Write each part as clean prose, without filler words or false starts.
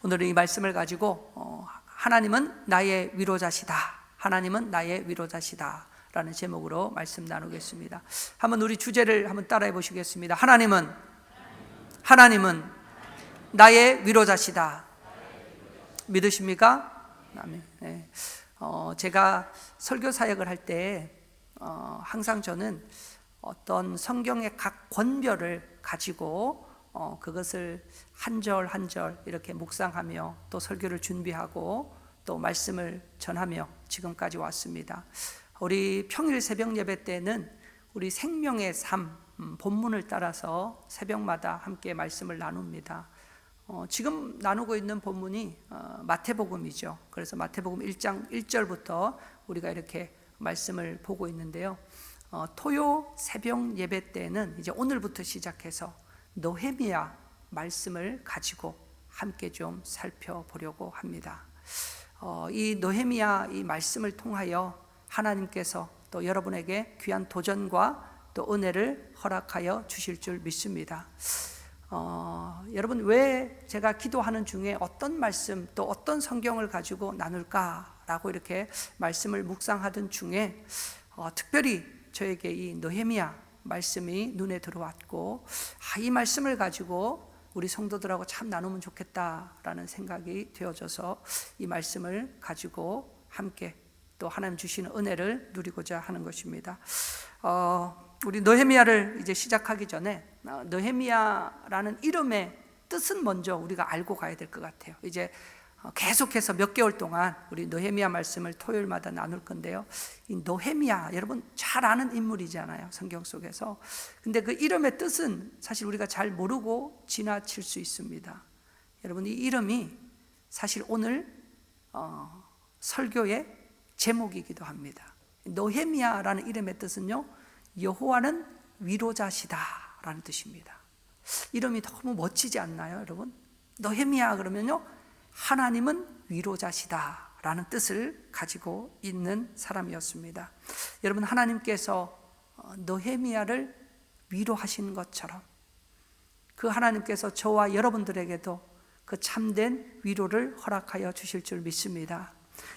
오늘은 이 말씀을 가지고 하나님은 나의 위로자시다, 하나님은 나의 위로자시다 라는 제목으로 말씀 나누겠습니다. 한번 우리 주제를 한번 따라해 보시겠습니다. 하나님은 나의 위로자시다. 믿으십니까? 아멘. 네. 제가 설교 사역을 할 때 항상 저는 어떤 성경의 각 권별을 가지고 그것을 한 절 한 절 이렇게 묵상하며 또 설교를 준비하고 또 말씀을 전하며 지금까지 왔습니다. 우리 평일 새벽 예배 때는 우리 생명의 삶 본문을 따라서 새벽마다 함께 말씀을 나눕니다. 지금 나누고 있는 본문이 마태복음이죠. 그래서 마태복음 1장 1절부터 우리가 이렇게 말씀을 보고 있는데요. 토요 새벽 예배 때는 이제 오늘부터 시작해서 느헤미야 말씀을 가지고 함께 좀 살펴보려고 합니다. 이 느헤미야 이 말씀을 통하여 하나님께서 또 여러분에게 귀한 도전과 또 은혜를 허락하여 주실 줄 믿습니다. 여러분, 왜 제가 기도하는 중에 어떤 말씀 또 어떤 성경을 가지고 나눌까라고 이렇게 말씀을 묵상하던 중에 특별히 저에게 이 느헤미야 말씀이 눈에 들어왔고, 이 말씀을 가지고 우리 성도들하고 참 나누면 좋겠다라는 생각이 되어져서 이 말씀을 가지고 함께 또 하나님 주시는 은혜를 누리고자 하는 것입니다. 우리 느헤미야를 이제 시작하기 전에 느헤미야라는 이름의 뜻은 먼저 우리가 알고 가야 될 것 같아요. 이제 계속해서 몇 개월 동안 우리 느헤미야 말씀을 토요일마다 나눌 건데요. 이 느헤미야 여러분 잘 아는 인물이잖아요, 성경 속에서. 근데 그 이름의 뜻은 사실 우리가 잘 모르고 지나칠 수 있습니다. 여러분, 이 이름이 사실 오늘 설교의 제목이기도 합니다. 느헤미야라는 이름의 뜻은요, 여호와는 위로자시다 라는 뜻입니다. 이름이 너무 멋지지 않나요, 여러분? 느헤미야 그러면요, 하나님은 위로자시다 라는 뜻을 가지고 있는 사람이었습니다. 여러분, 하나님께서 느헤미야를 위로하신 것처럼 그 하나님께서 저와 여러분들에게도 그 참된 위로를 허락하여 주실 줄 믿습니다.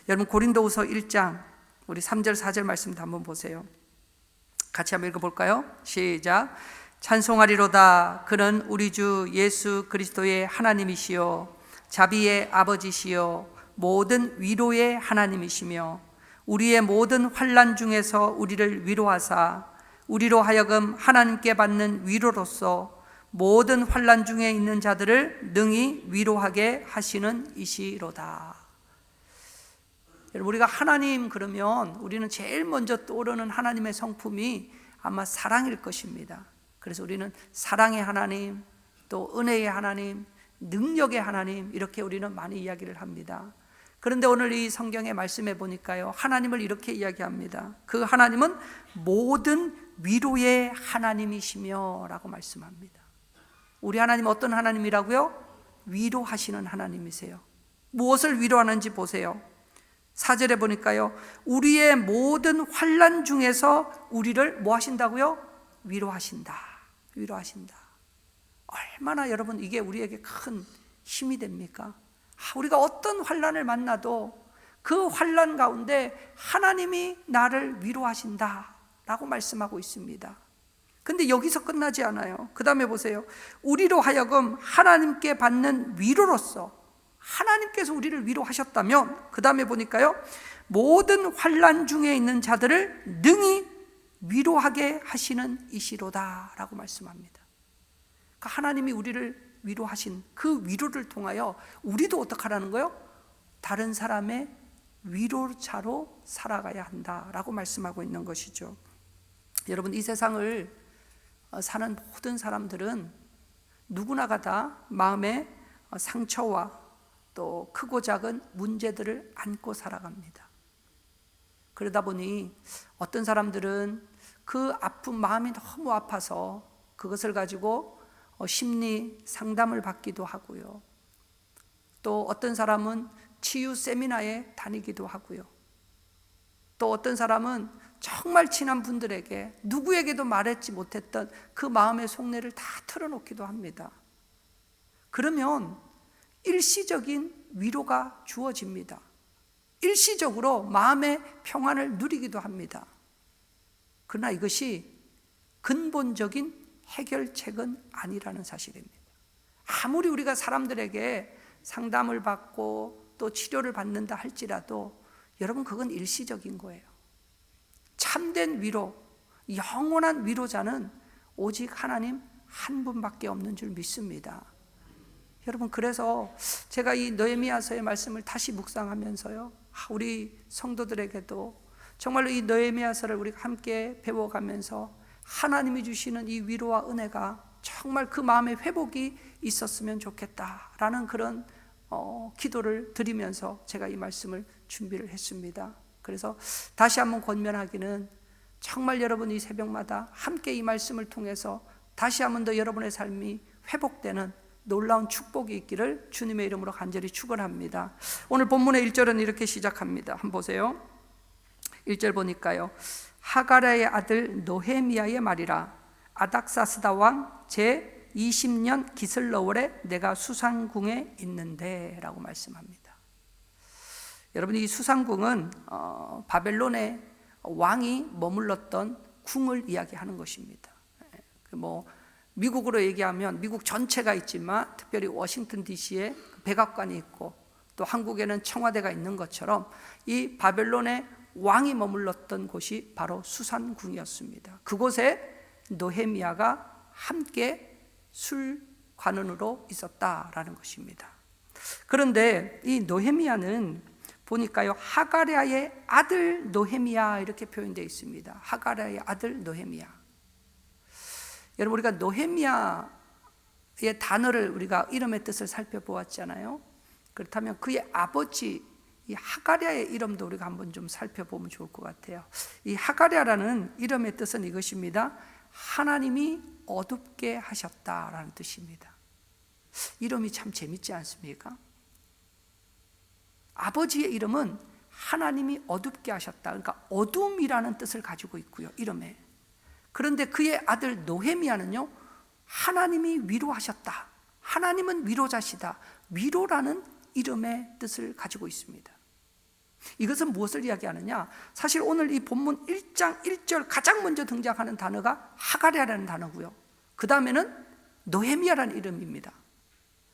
여러분, 고린도후서 1장 우리 3절 4절 말씀도 한번 보세요. 같이 한번 읽어볼까요? 시작. 찬송하리로다. 그는 우리 주 예수 그리스도의 하나님이시요 자비의 아버지시요 모든 위로의 하나님이시며 우리의 모든 환난 중에서 우리를 위로하사 우리로 하여금 하나님께 받는 위로로서 모든 환난 중에 있는 자들을 능히 위로하게 하시는 이시로다. 여러분, 우리가 하나님 그러면 우리는 제일 먼저 떠오르는 하나님의 성품이 아마 사랑일 것입니다. 그래서 우리는 사랑의 하나님, 또 은혜의 하나님, 능력의 하나님, 이렇게 우리는 많이 이야기를 합니다. 그런데 오늘 이 성경의 말씀에 보니까요, 하나님을 이렇게 이야기합니다. 그 하나님은 모든 위로의 하나님이시며 라고 말씀합니다. 우리 하나님 어떤 하나님이라고요? 위로하시는 하나님이세요. 무엇을 위로하는지 보세요. 4절에 보니까요, 우리의 모든 환난 중에서 우리를 뭐 하신다고요? 위로하신다. 위로하신다. 얼마나 여러분 이게 우리에게 큰 힘이 됩니까? 우리가 어떤 환난을 만나도 그 환난 가운데 하나님이 나를 위로하신다 라고 말씀하고 있습니다. 근데 여기서 끝나지 않아요. 그 다음에 보세요. 우리로 하여금 하나님께 받는 위로로서 하나님께서 우리를 위로하셨다면, 그 다음에 보니까요, 모든 환난 중에 있는 자들을 능히 위로하게 하시는 이시로다 라고 말씀합니다. 그러니까 하나님이 우리를 위로하신 그 위로를 통하여 우리도 어떻게 하라는 거예요? 다른 사람의 위로자로 살아가야 한다라고 말씀하고 있는 것이죠. 여러분, 이 세상을 사는 모든 사람들은 누구나가 다 마음의 상처와 또 크고 작은 문제들을 안고 살아갑니다. 그러다 보니 어떤 사람들은 그 아픈 마음이 너무 아파서 그것을 가지고 심리 상담을 받기도 하고요. 또 어떤 사람은 치유 세미나에 다니기도 하고요. 또 어떤 사람은 정말 친한 분들에게 누구에게도 말했지 못했던 그 마음의 속내를 다 털어놓기도 합니다. 그러면 일시적인 위로가 주어집니다. 일시적으로 마음의 평안을 누리기도 합니다. 그러나 이것이 근본적인 해결책은 아니라는 사실입니다. 아무리 우리가 사람들에게 상담을 받고 또 치료를 받는다 할지라도 여러분, 그건 일시적인 거예요. 참된 위로, 영원한 위로자는 오직 하나님 한 분밖에 없는 줄 믿습니다. 여러분, 그래서 제가 이 느헤미야서의 말씀을 다시 묵상하면서요, 우리 성도들에게도 정말로 이 느헤미야서를 우리가 함께 배워가면서 하나님이 주시는 이 위로와 은혜가 정말 그 마음의 회복이 있었으면 좋겠다라는 그런 기도를 드리면서 제가 이 말씀을 준비를 했습니다. 그래서 다시 한번 권면하기는, 정말 여러분 이 새벽마다 함께 이 말씀을 통해서 다시 한번 더 여러분의 삶이 회복되는 놀라운 축복이 있기를 주님의 이름으로 간절히 축원합니다. 오늘 본문의 1절은 이렇게 시작합니다. 한번 보세요. 1절 보니까요, 하가랴의 아들 느헤미야의 말이라. 아닥사스다 왕 제 20년 기슬러월에 내가 수상궁에 있는데 라고 말씀합니다. 여러분, 이 수상궁은 바벨론의 왕이 머물렀던 궁을 이야기하는 것입니다. 미국으로 얘기하면 미국 전체가 있지만 특별히 워싱턴 DC에 백악관이 있고 또 한국에는 청와대가 있는 것처럼 이 바벨론의 왕이 머물렀던 곳이 바로 수산궁이었습니다. 그곳에 느헤미야가 함께 술관원으로 있었다라는 것입니다. 그런데 이 느헤미야는 보니까요, 하가랴의 아들 느헤미야 이렇게 표현되어 있습니다. 하가랴의 아들 느헤미야. 여러분, 우리가 느헤미야의 단어를 우리가 이름의 뜻을 살펴보았잖아요. 그렇다면 그의 아버지 이 하가랴의 이름도 우리가 한번 좀 살펴보면 좋을 것 같아요. 이 하가랴라는 이름의 뜻은 이것입니다. 하나님이 어둡게 하셨다라는 뜻입니다. 이름이 참 재밌지 않습니까? 아버지의 이름은 하나님이 어둡게 하셨다. 그러니까 어둠이라는 뜻을 가지고 있고요, 이름에. 그런데 그의 아들 느헤미야는요, 하나님이 위로하셨다. 하나님은 위로자시다. 위로라는 이름의 뜻을 가지고 있습니다. 이것은 무엇을 이야기하느냐? 사실 오늘 이 본문 1장 1절 가장 먼저 등장하는 단어가 하가랴라는 단어고요, 그 다음에는 느헤미야라는 이름입니다.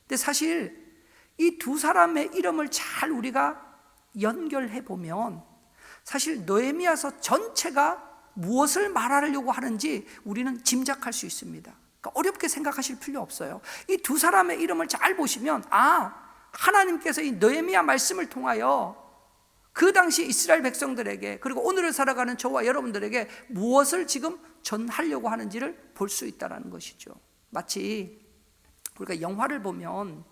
근데 사실 이 두 사람의 이름을 잘 우리가 연결해 보면 사실 느헤미야서 전체가 무엇을 말하려고 하는지 우리는 짐작할 수 있습니다. 그러니까 어렵게 생각하실 필요 없어요. 이 두 사람의 이름을 잘 보시면, 하나님께서 이 느헤미야 말씀을 통하여 그 당시 이스라엘 백성들에게, 그리고 오늘을 살아가는 저와 여러분들에게 무엇을 지금 전하려고 하는지를 볼 수 있다는 것이죠. 마치 우리가 영화를 보면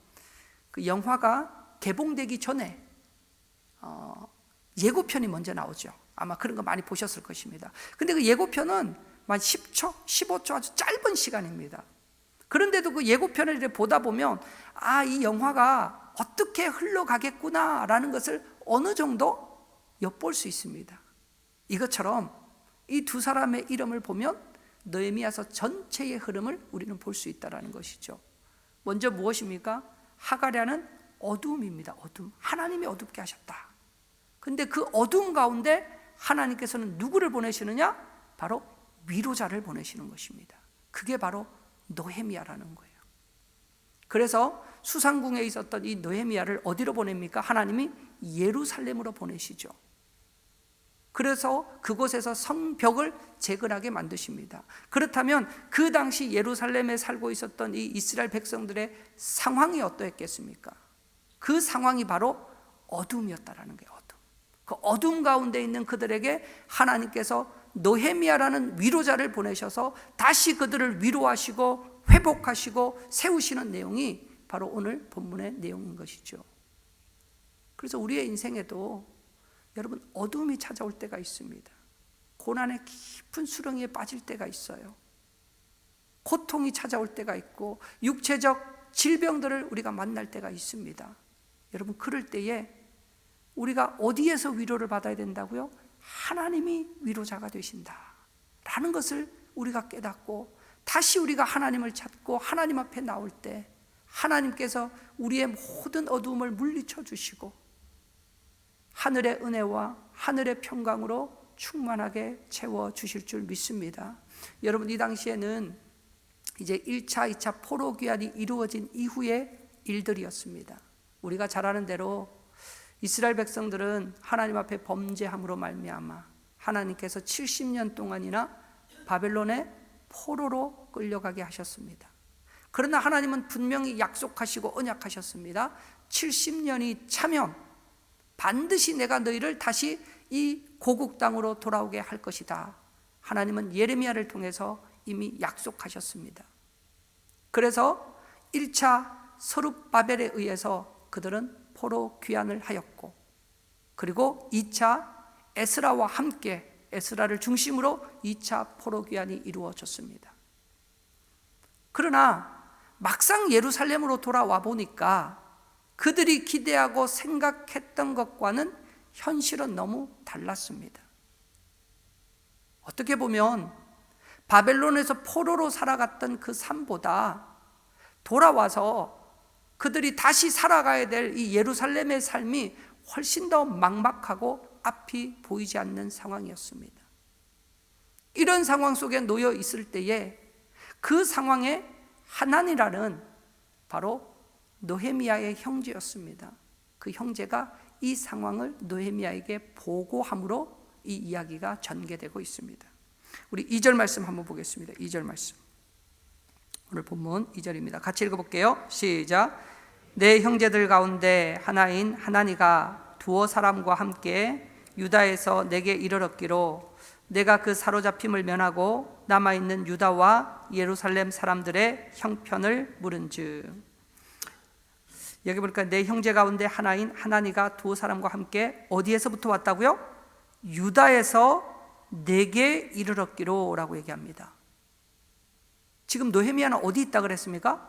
그 영화가 개봉되기 전에 예고편이 먼저 나오죠. 아마 그런 거 많이 보셨을 것입니다. 근데 그 예고편은 만 10초, 15초 아주 짧은 시간입니다. 그런데도 그 예고편을 이렇게 보다 보면 이 영화가 어떻게 흘러가겠구나라는 것을 어느 정도 엿볼 수 있습니다. 이것처럼 이 두 사람의 이름을 보면 느헤미야서 전체의 흐름을 우리는 볼 수 있다는 것이죠. 먼저 무엇입니까? 하가랴는 어둠입니다. 어둠. 하나님이 어둡게 하셨다. 근데 그 어둠 가운데 하나님께서는 누구를 보내시느냐? 바로 위로자를 보내시는 것입니다. 그게 바로 느헤미야라는 거예요. 그래서 수상궁에 있었던 이 느헤미야를 어디로 보냅니까? 하나님이 예루살렘으로 보내시죠. 그래서 그곳에서 성벽을 재건하게 만드십니다. 그렇다면 그 당시 예루살렘에 살고 있었던 이 이스라엘 백성들의 상황이 어떠했겠습니까? 그 상황이 바로 어둠이었다라는 거예요. 어둠. 그 어둠 가운데 있는 그들에게 하나님께서 느헤미야라는 위로자를 보내셔서 다시 그들을 위로하시고 회복하시고 세우시는 내용이 바로 오늘 본문의 내용인 것이죠. 그래서 우리의 인생에도 여러분, 어둠이 찾아올 때가 있습니다. 고난의 깊은 수렁에 빠질 때가 있어요. 고통이 찾아올 때가 있고 육체적 질병들을 우리가 만날 때가 있습니다. 여러분, 그럴 때에 우리가 어디에서 위로를 받아야 된다고요? 하나님이 위로자가 되신다 라는 것을 우리가 깨닫고 다시 우리가 하나님을 찾고 하나님 앞에 나올 때 하나님께서 우리의 모든 어두움을 물리쳐 주시고 하늘의 은혜와 하늘의 평강으로 충만하게 채워 주실 줄 믿습니다. 여러분, 이 당시에는 이제 1차, 2차 포로 귀환이 이루어진 이후의 일들이었습니다. 우리가 잘 아는 대로 이스라엘 백성들은 하나님 앞에 범죄함으로 말미암아 하나님께서 70년 동안이나 바벨론의 포로로 끌려가게 하셨습니다. 그러나 하나님은 분명히 약속하시고 언약하셨습니다. 70년이 차면 반드시 내가 너희를 다시 이 고국 땅으로 돌아오게 할 것이다. 하나님은 예레미야를 통해서 이미 약속하셨습니다. 그래서 1차 서룹바벨에 의해서 그들은 포로 귀환을 하였고, 그리고 2차 에스라와 함께 에스라를 중심으로 2차 포로 귀환이 이루어졌습니다. 그러나 막상 예루살렘으로 돌아와 보니까 그들이 기대하고 생각했던 것과는 현실은 너무 달랐습니다. 어떻게 보면 바벨론에서 포로로 살아갔던 그 삶보다 돌아와서 그들이 다시 살아가야 될 이 예루살렘의 삶이 훨씬 더 막막하고 앞이 보이지 않는 상황이었습니다. 이런 상황 속에 놓여 있을 때에 그 상황에 하나니라는 바로 느헤미야의 형제였습니다. 그 형제가 이 상황을 느헤미야에게 보고함으로 이 이야기가 전개되고 있습니다. 우리 2절 말씀 한번 보겠습니다. 2절 말씀, 오늘 본문 2절입니다. 같이 읽어볼게요. 시작. 내 형제들 가운데 하나인 하나니가 두어 사람과 함께 유다에서 내게 이르렀기로 내가 그 사로잡힘을 면하고 남아있는 유다와 예루살렘 사람들의 형편을 물은즉. 여기 보니까 내 형제 가운데 하나인 하나니가 두어 사람과 함께 어디에서부터 왔다고요? 유다에서 내게 이르렀기로 라고 얘기합니다. 지금 느헤미야는 어디 있다 그랬습니까?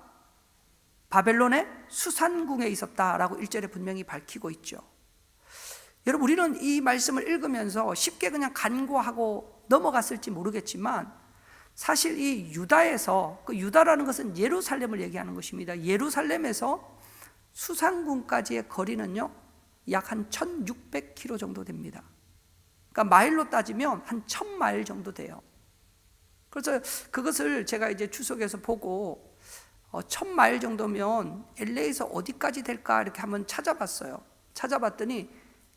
바벨론의 수산궁에 있었다라고 1절에 분명히 밝히고 있죠. 여러분, 우리는 이 말씀을 읽으면서 쉽게 그냥 간과하고 넘어갔을지 모르겠지만 사실 이 유다에서, 그 유다라는 것은 예루살렘을 얘기하는 것입니다. 예루살렘에서 수산궁까지의 거리는요 약 한 1600km 정도 됩니다. 그러니까 마일로 따지면 한 1000마일 정도 돼요. 그래서 그것을 제가 이제 추석에서 보고 1000마일 정도면 LA에서 어디까지 될까 이렇게 한번 찾아봤어요. 찾아봤더니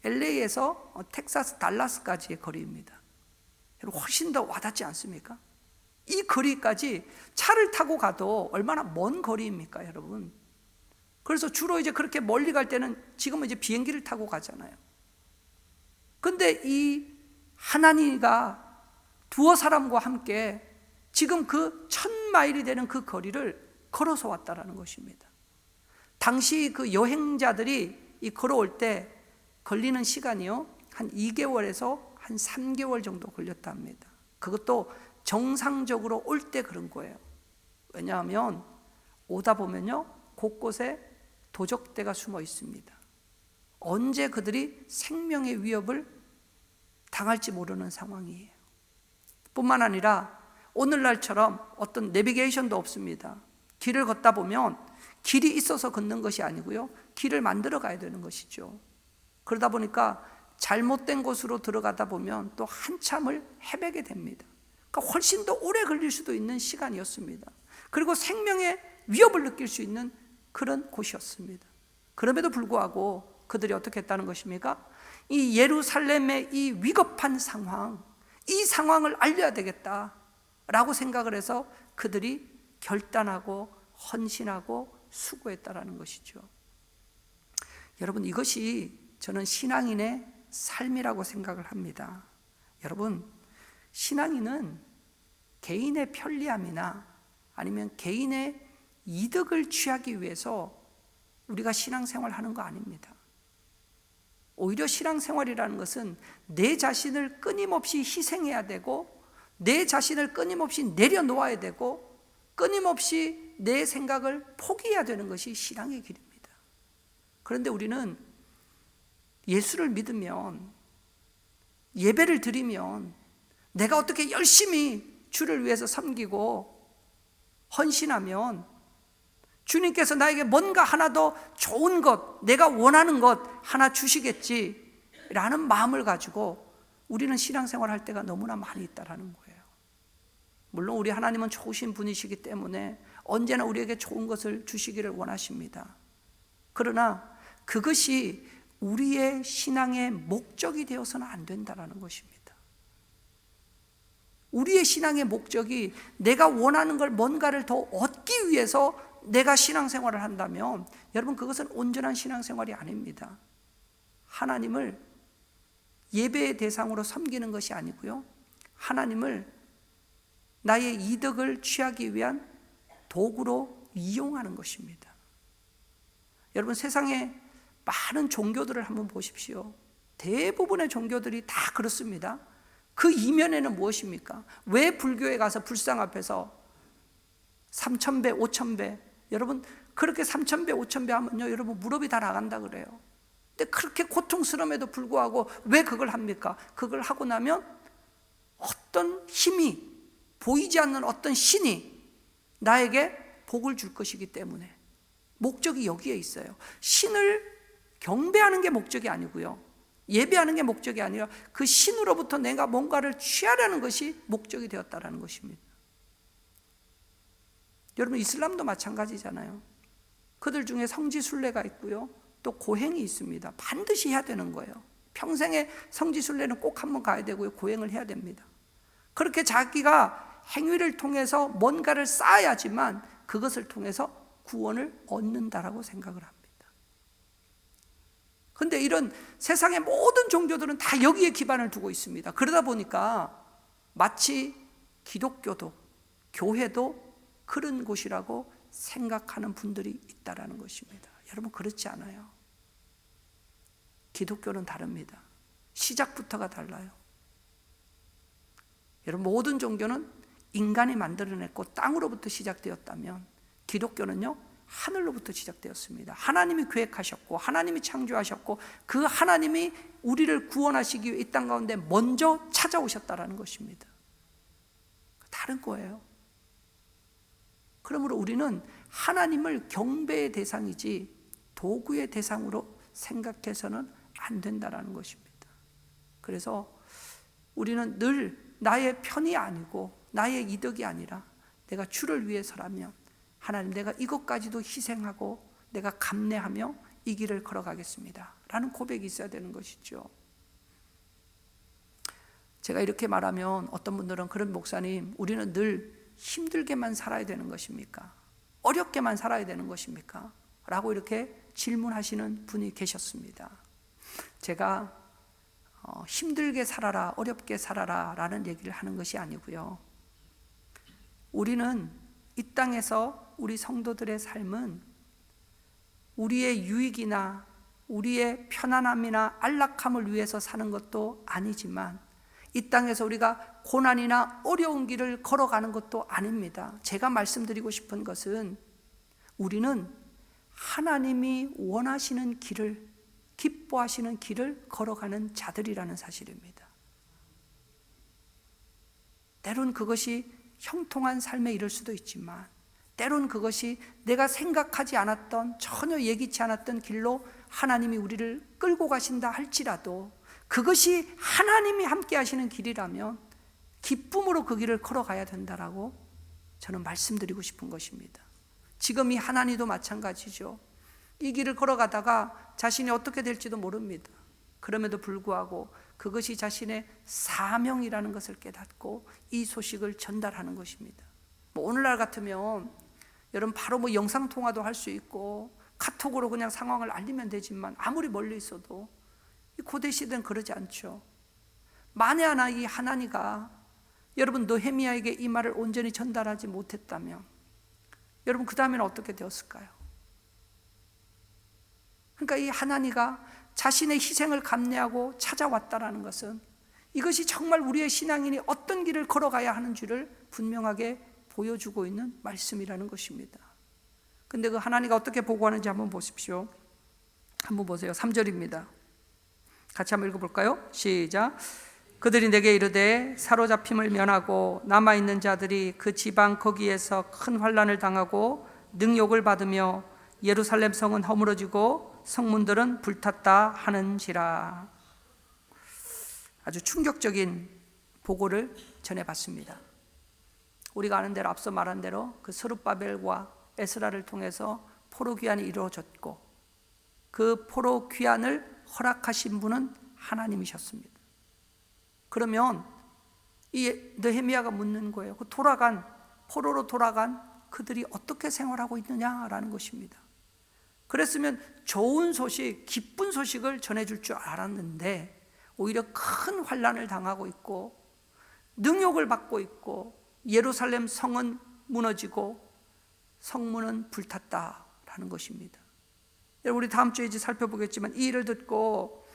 LA에서 텍사스 달라스까지의 거리입니다. 여러분, 훨씬 더 와닿지 않습니까? 이 거리까지 차를 타고 가도 얼마나 먼 거리입니까, 여러분? 그래서 주로 이제 그렇게 멀리 갈 때는 지금은 이제 비행기를 타고 가잖아요. 근데 이 하나니가 두어 사람과 함께 지금 그 1000마일이 되는 그 거리를 걸어서 왔다라는 것입니다. 당시 그 여행자들이 이 걸어올 때 걸리는 시간이요 한 2개월에서 한 3개월 정도 걸렸다 합니다. 그것도 정상적으로 올 때 그런 거예요. 왜냐하면 오다 보면요 곳곳에 도적대가 숨어 있습니다. 언제 그들이 생명의 위협을 당할지 모르는 상황이에요. 뿐만 아니라 오늘날처럼 어떤 내비게이션도 없습니다. 길을 걷다 보면 길이 있어서 걷는 것이 아니고요 길을 만들어 가야 되는 것이죠. 그러다 보니까 잘못된 곳으로 들어가다 보면 또 한참을 헤매게 됩니다. 그러니까 훨씬 더 오래 걸릴 수도 있는 시간이었습니다. 그리고 생명의 위협을 느낄 수 있는 그런 곳이었습니다. 그럼에도 불구하고 그들이 어떻게 했다는 것입니까? 이 예루살렘의 이 위급한 상황, 이 상황을 알려야 되겠다라고 생각을 해서 그들이 결단하고 헌신하고 수고했다라는 것이죠. 여러분, 이것이 저는 신앙인의 삶이라고 생각을 합니다. 여러분, 신앙인은 개인의 편리함이나 아니면 개인의 이득을 취하기 위해서 우리가 신앙생활을 하는 거 아닙니다. 오히려 신앙생활이라는 것은 내 자신을 끊임없이 희생해야 되고 내 자신을 끊임없이 내려놓아야 되고 끊임없이 내 생각을 포기해야 되는 것이 신앙의 길입니다. 그런데 우리는 예수를 믿으면, 예배를 드리면 내가 어떻게 열심히 주를 위해서 섬기고 헌신하면 주님께서 나에게 뭔가 하나 더 좋은 것, 내가 원하는 것 하나 주시겠지라는 마음을 가지고 우리는 신앙생활 할 때가 너무나 많이 있다라는 거예요. 물론 우리 하나님은 좋으신 분이시기 때문에 언제나 우리에게 좋은 것을 주시기를 원하십니다. 그러나 그것이 우리의 신앙의 목적이 되어서는 안 된다는 것입니다. 우리의 신앙의 목적이 내가 원하는 걸 뭔가를 더 얻기 위해서 내가 신앙생활을 한다면 여러분, 그것은 온전한 신앙생활이 아닙니다. 하나님을 예배의 대상으로 섬기는 것이 아니고요, 하나님을 나의 이득을 취하기 위한 도구로 이용하는 것입니다. 여러분, 세상에 많은 종교들을 한번 보십시오. 대부분의 종교들이 다 그렇습니다. 그 이면에는 무엇입니까? 왜 불교에 가서 불상 앞에서 3,000배, 5,000배, 여러분 그렇게 3,000배, 5,000배 하면요, 여러분 무릎이 다 나간다 그래요. 근데 그렇게 고통스러움에도 불구하고 왜 그걸 합니까? 그걸 하고 나면 어떤 힘이, 보이지 않는 어떤 신이 나에게 복을 줄 것이기 때문에 목적이 여기에 있어요. 신을 경배하는 게 목적이 아니고요, 예배하는 게 목적이 아니라 그 신으로부터 내가 뭔가를 취하려는 것이 목적이 되었다라는 것입니다. 여러분, 이슬람도 마찬가지잖아요. 그들 중에 성지순례가 있고요, 또 고행이 있습니다. 반드시 해야 되는 거예요. 평생에 성지순례는 꼭 한번 가야 되고요, 고행을 해야 됩니다. 그렇게 자기가 행위를 통해서 뭔가를 쌓아야지만 그것을 통해서 구원을 얻는다라고 생각을 합니다. 그런데 이런 세상의 모든 종교들은 다 여기에 기반을 두고 있습니다. 그러다 보니까 마치 기독교도, 교회도 그런 곳이라고 생각하는 분들이 있다라는 것입니다. 여러분, 그렇지 않아요. 기독교는 다릅니다. 시작부터가 달라요. 여러분, 모든 종교는 인간이 만들어냈고 땅으로부터 시작되었다면 기독교는요, 하늘로부터 시작되었습니다. 하나님이 계획하셨고 하나님이 창조하셨고 그 하나님이 우리를 구원하시기 위해 이 땅 가운데 먼저 찾아오셨다라는 것입니다. 다른 거예요. 그러므로 우리는 하나님을 경배의 대상이지 도구의 대상으로 생각해서는 안 된다라는 것입니다. 그래서 우리는 늘 나의 편이 아니고 나의 이득이 아니라 내가 주를 위해서라면 하나님, 내가 이것까지도 희생하고 내가 감내하며 이 길을 걸어가겠습니다 라는 고백이 있어야 되는 것이죠. 제가 이렇게 말하면 어떤 분들은, 그런 목사님, 우리는 늘 힘들게만 살아야 되는 것입니까? 어렵게만 살아야 되는 것입니까? 라고 이렇게 질문하시는 분이 계셨습니다. 제가 힘들게 살아라, 어렵게 살아라 라는 얘기를 하는 것이 아니고요, 우리는 이 땅에서 우리 성도들의 삶은 우리의 유익이나 우리의 편안함이나 안락함을 위해서 사는 것도 아니지만 이 땅에서 우리가 고난이나 어려운 길을 걸어가는 것도 아닙니다. 제가 말씀드리고 싶은 것은 우리는 하나님이 원하시는 길을, 기뻐하시는 길을 걸어가는 자들이라는 사실입니다. 때론 그것이 형통한 삶에 이를 수도 있지만 때론 그것이 내가 생각하지 않았던, 전혀 예기치 않았던 길로 하나님이 우리를 끌고 가신다 할지라도 그것이 하나님이 함께 하시는 길이라면 기쁨으로 그 길을 걸어가야 된다라고 저는 말씀드리고 싶은 것입니다. 지금 이 하나님도 마찬가지죠. 이 길을 걸어가다가 자신이 어떻게 될지도 모릅니다. 그럼에도 불구하고 그것이 자신의 사명이라는 것을 깨닫고 이 소식을 전달하는 것입니다. 오늘날 같으면 여러분 바로 영상통화도 할 수 있고 카톡으로 그냥 상황을 알리면 되지만 아무리 멀리 있어도 이 고대 시대는 그러지 않죠. 만에 하나 이 하나니가 여러분 느헤미야에게 이 말을 온전히 전달하지 못했다면 여러분 그 다음에는 어떻게 되었을까요? 그러니까 이 하나니가 자신의 희생을 감내하고 찾아왔다라는 것은 이것이 정말 우리의 신앙인이 어떤 길을 걸어가야 하는지를 분명하게 보여주고 있는 말씀이라는 것입니다. 근데 그 하나니가 어떻게 보고하는지 한번 보십시오. 한번 보세요. 3절입니다. 같이 한번 읽어볼까요? 시작. 그들이 내게 이르되 사로잡힘을 면하고 남아있는 자들이 그 지방 거기에서 큰 환난을 당하고 능욕을 받으며 예루살렘 성은 허물어지고 성문들은 불탔다 하는지라. 아주 충격적인 보고를 전해봤습니다. 우리가 아는 대로, 앞서 말한 대로 그 스룹바벨과 에스라를 통해서 포로 귀환이 이루어졌고, 그 포로 귀환을 허락하신 분은 하나님이셨습니다. 그러면 이 느헤미야가 묻는 거예요. 그 포로로 돌아간 그들이 어떻게 생활하고 있느냐라는 것입니다. 그랬으면 좋은 소식, 기쁜 소식을 전해줄 줄 알았는데 오히려 큰 환난을 당하고 있고 능욕을 받고 있고, 예루살렘 성은 무너지고 성문은 불탔다라는 것입니다. 우리 다음 주에 이제 살펴보겠지만, 이 일을 듣고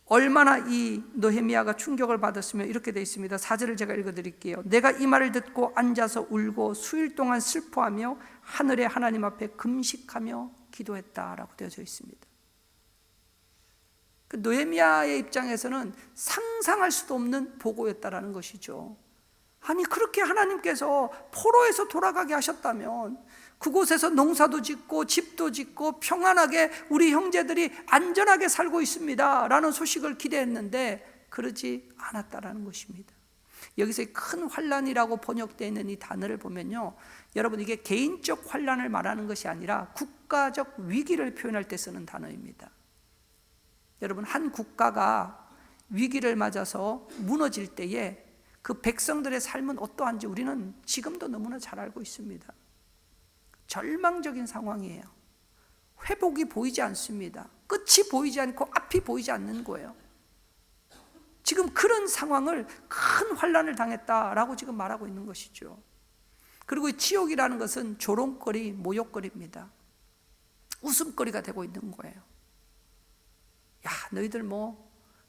얼마나 이 느헤미야가 충격을 받았으며 이렇게 되어 있습니다. 4절을 제가 읽어드릴게요. 내가 이 말을 듣고 앉아서 울고 수일 동안 슬퍼하며 하늘의 하나님 앞에 금식하며 기도했다라고 되어져 있습니다. 그 느헤미야의 입장에서는 상상할 수도 없는 보고였다라는 것이죠. 아니, 그렇게 하나님께서 포로에서 돌아가게 하셨다면 그곳에서 농사도 짓고 집도 짓고 평안하게 우리 형제들이 안전하게 살고 있습니다 라는 소식을 기대했는데 그러지 않았다라는 것입니다. 여기서 큰 환난이라고 번역되어 있는 이 단어를 보면요, 여러분, 이게 개인적 환난을 말하는 것이 아니라 국가적 위기를 표현할 때 쓰는 단어입니다. 여러분, 한 국가가 위기를 맞아서 무너질 때에 그 백성들의 삶은 어떠한지 우리는 지금도 너무나 잘 알고 있습니다. 절망적인 상황이에요. 회복이 보이지 않습니다. 끝이 보이지 않고 앞이 보이지 않는 거예요. 지금 그런 상황을 큰 환난을 당했다라고 지금 말하고 있는 것이죠. 그리고 이 지옥이라는 것은 조롱거리, 모욕거리입니다. 웃음거리가 되고 있는 거예요. 야, 너희들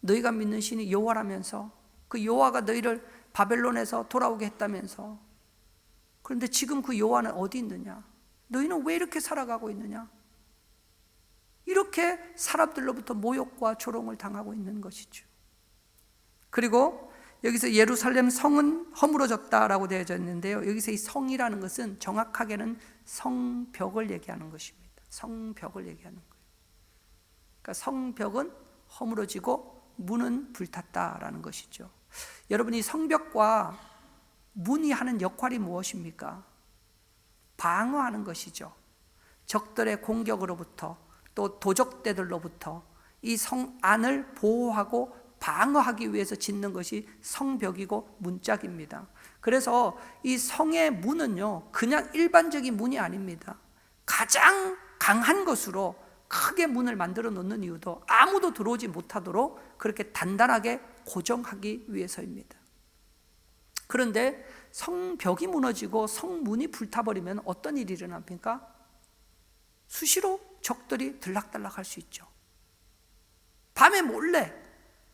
너희가 믿는 신이 여호와라면서, 그 여호와가 너희를 바벨론에서 돌아오게 했다면서, 그런데 지금 그 여호와는 어디 있느냐? 너희는 왜 이렇게 살아가고 있느냐? 이렇게 사람들로부터 모욕과 조롱을 당하고 있는 것이죠. 그리고 여기서 예루살렘 성은 허물어졌다라고 되어져 있는데요, 여기서 이 성이라는 것은 정확하게는 성벽을 얘기하는 것입니다. 성벽을 얘기하는 거예요. 그러니까 성벽은 허물어지고 문은 불탔다라는 것이죠. 여러분, 이 성벽과 문이 하는 역할이 무엇입니까? 방어하는 것이죠. 적들의 공격으로부터, 또 도적대들로부터 이 성 안을 보호하고 방어하기 위해서 짓는 것이 성벽이고 문짝입니다. 그래서 이 성의 문은요, 그냥 일반적인 문이 아닙니다. 가장 강한 것으로 크게 문을 만들어 놓는 이유도 아무도 들어오지 못하도록 그렇게 단단하게 고정하기 위해서입니다. 그런데 성벽이 무너지고 성문이 불타버리면 어떤 일이 일어납니까? 수시로 적들이 들락달락할 수 있죠. 밤에 몰래,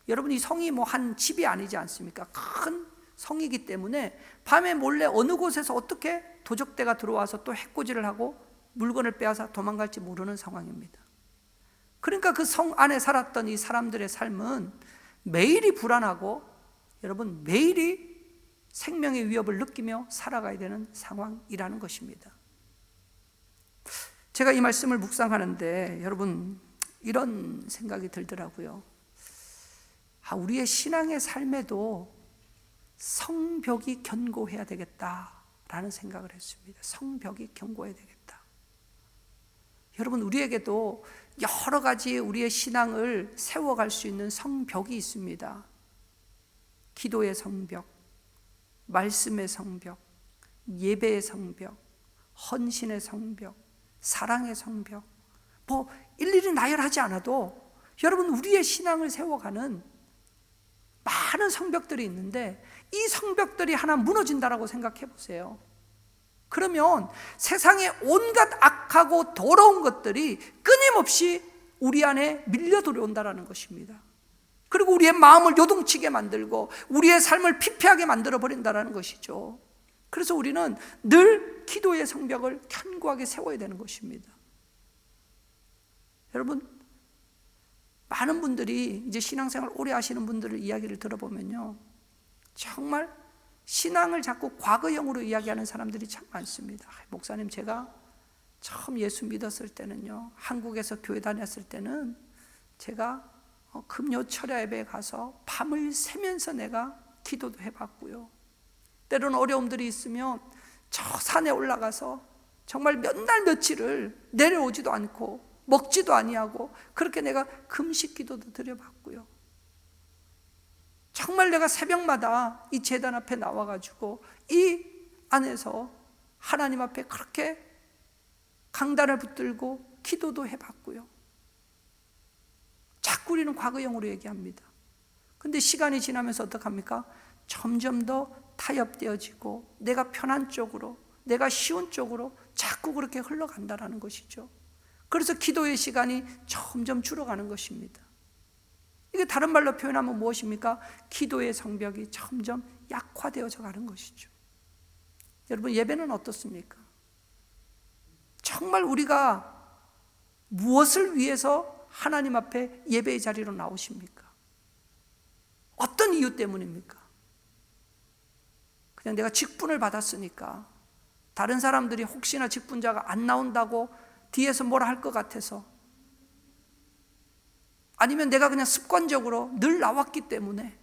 여러분, 이 성이 한 집이 아니지 않습니까? 큰 성이기 때문에 밤에 몰래 어느 곳에서 어떻게 도적대가 들어와서 또 해코지를 하고 물건을 빼앗아 도망갈지 모르는 상황입니다. 그러니까 그 성 안에 살았던 이 사람들의 삶은 매일이 불안하고, 여러분, 매일이 생명의 위협을 느끼며 살아가야 되는 상황이라는 것입니다. 제가 이 말씀을 묵상하는데 여러분, 이런 생각이 들더라고요. 우리의 신앙의 삶에도 성벽이 견고해야 되겠다라는 생각을 했습니다. 성벽이 견고해야 되겠다. 여러분, 우리에게도 여러 가지 우리의 신앙을 세워갈 수 있는 성벽이 있습니다. 기도의 성벽, 말씀의 성벽, 예배의 성벽, 헌신의 성벽, 사랑의 성벽, 일일이 나열하지 않아도 여러분, 우리의 신앙을 세워가는 많은 성벽들이 있는데 이 성벽들이 하나 무너진다라고 생각해 보세요. 그러면 세상의 온갖 악하고 더러운 것들이 끊임없이 우리 안에 밀려 들어온다라는 것입니다. 그리고 우리의 마음을 요동치게 만들고 우리의 삶을 피폐하게 만들어 버린다라는 것이죠. 그래서 우리는 늘 기도의 성벽을 견고하게 세워야 되는 것입니다. 여러분, 많은 분들이 이제 신앙생활 오래 하시는 분들의 이야기를 들어보면요, 정말 신앙을 자꾸 과거형으로 이야기하는 사람들이 참 많습니다. 목사님, 제가 처음 예수 믿었을 때는요, 한국에서 교회 다녔을 때는 제가 금요 철야 예배에 가서 밤을 새면서 내가 기도도 해봤고요, 때로는 어려움들이 있으면 저 산에 올라가서 정말 몇 날 며칠을 내려오지도 않고 먹지도 아니하고 그렇게 내가 금식 기도도 드려봤고요, 정말 내가 새벽마다 이 제단 앞에 나와가지고 이 안에서 하나님 앞에 그렇게 강단을 붙들고 기도도 해봤고요. 자꾸 우리는 과거형으로 얘기합니다. 근데 시간이 지나면서 어떡합니까? 점점 더 타협되어지고 내가 편한 쪽으로, 내가 쉬운 쪽으로 자꾸 그렇게 흘러간다는 것이죠. 그래서 기도의 시간이 점점 줄어가는 것입니다. 이게 다른 말로 표현하면 무엇입니까? 기도의 성벽이 점점 약화되어져 가는 것이죠. 여러분, 예배는 어떻습니까? 정말 우리가 무엇을 위해서 하나님 앞에 예배의 자리로 나오십니까? 어떤 이유 때문입니까? 그냥 내가 직분을 받았으니까, 다른 사람들이 혹시나 직분자가 안 나온다고 뒤에서 뭐라 할 것 같아서, 아니면 내가 그냥 습관적으로 늘 나왔기 때문에.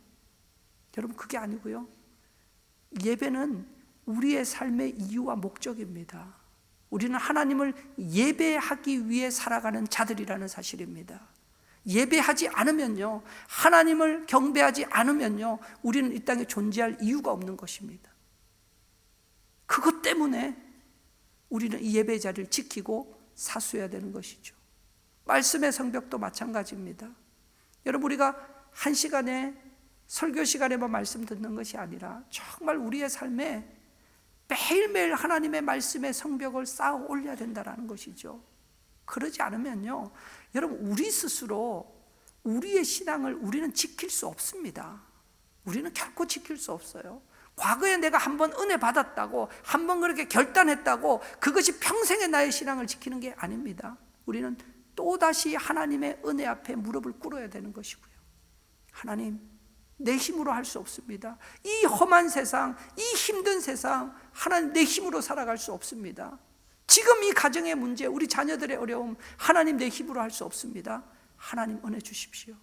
여러분, 그게 아니고요, 예배는 우리의 삶의 이유와 목적입니다. 우리는 하나님을 예배하기 위해 살아가는 자들이라는 사실입니다. 예배하지 않으면요, 하나님을 경배하지 않으면요, 우리는 이 땅에 존재할 이유가 없는 것입니다. 그것 때문에 우리는 이 예배 자리를 지키고 사수해야 되는 것이죠. 말씀의 성벽도 마찬가지입니다. 여러분, 우리가 한 시간에 설교 시간에만 말씀 듣는 것이 아니라 정말 우리의 삶에 매일매일 하나님의 말씀의 성벽을 쌓아 올려야 된다는 것이죠. 그러지 않으면요, 여러분, 우리 스스로 우리의 신앙을 우리는 지킬 수 없습니다. 우리는 결코 지킬 수 없어요. 과거에 내가 한번 은혜 받았다고, 한번 그렇게 결단했다고 그것이 평생의 나의 신앙을 지키는 게 아닙니다. 우리는 또다시 하나님의 은혜 앞에 무릎을 꿇어야 되는 것이고요. 하나님, 내 힘으로 할 수 없습니다. 이 험한 세상, 이 힘든 세상, 하나님, 내 힘으로 살아갈 수 없습니다. 지금 이 가정의 문제, 우리 자녀들의 어려움, 하나님, 내 힘으로 할 수 없습니다. 하나님, 은혜 주십시오.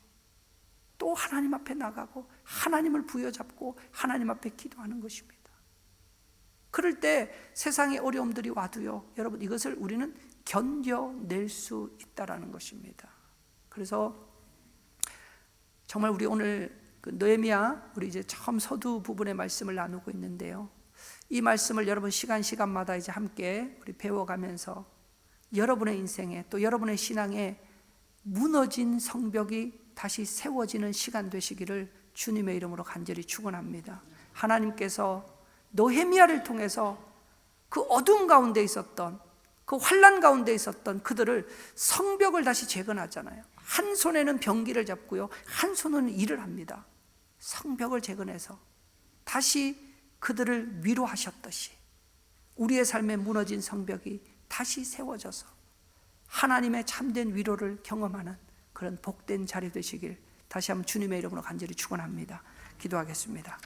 또 하나님 앞에 나가고 하나님을 부여잡고 하나님 앞에 기도하는 것입니다. 그럴 때 세상의 어려움들이 와도요, 여러분, 이것을 우리는 견뎌낼 수 있다는 것입니다. 그래서 정말 우리 오늘 느헤미야, 우리 이제 처음 서두 부분의 말씀을 나누고 있는데요, 이 말씀을 여러분 시간마다 이제 함께 우리 배워가면서 여러분의 인생에, 또 여러분의 신앙에 무너진 성벽이 다시 세워지는 시간 되시기를 주님의 이름으로 간절히 축원합니다. 하나님께서 느헤미야를 통해서 그 어두운 가운데 있었던, 그 환난 가운데 있었던 그들을, 성벽을 다시 재건하잖아요. 한 손에는 병기를 잡고요, 한 손은 일을 합니다. 성벽을 재건해서 다시 그들을 위로하셨듯이 우리의 삶에 무너진 성벽이 다시 세워져서 하나님의 참된 위로를 경험하는 그런 복된 자리 되시길 다시 한번 주님의 이름으로 간절히 축원합니다. 기도하겠습니다.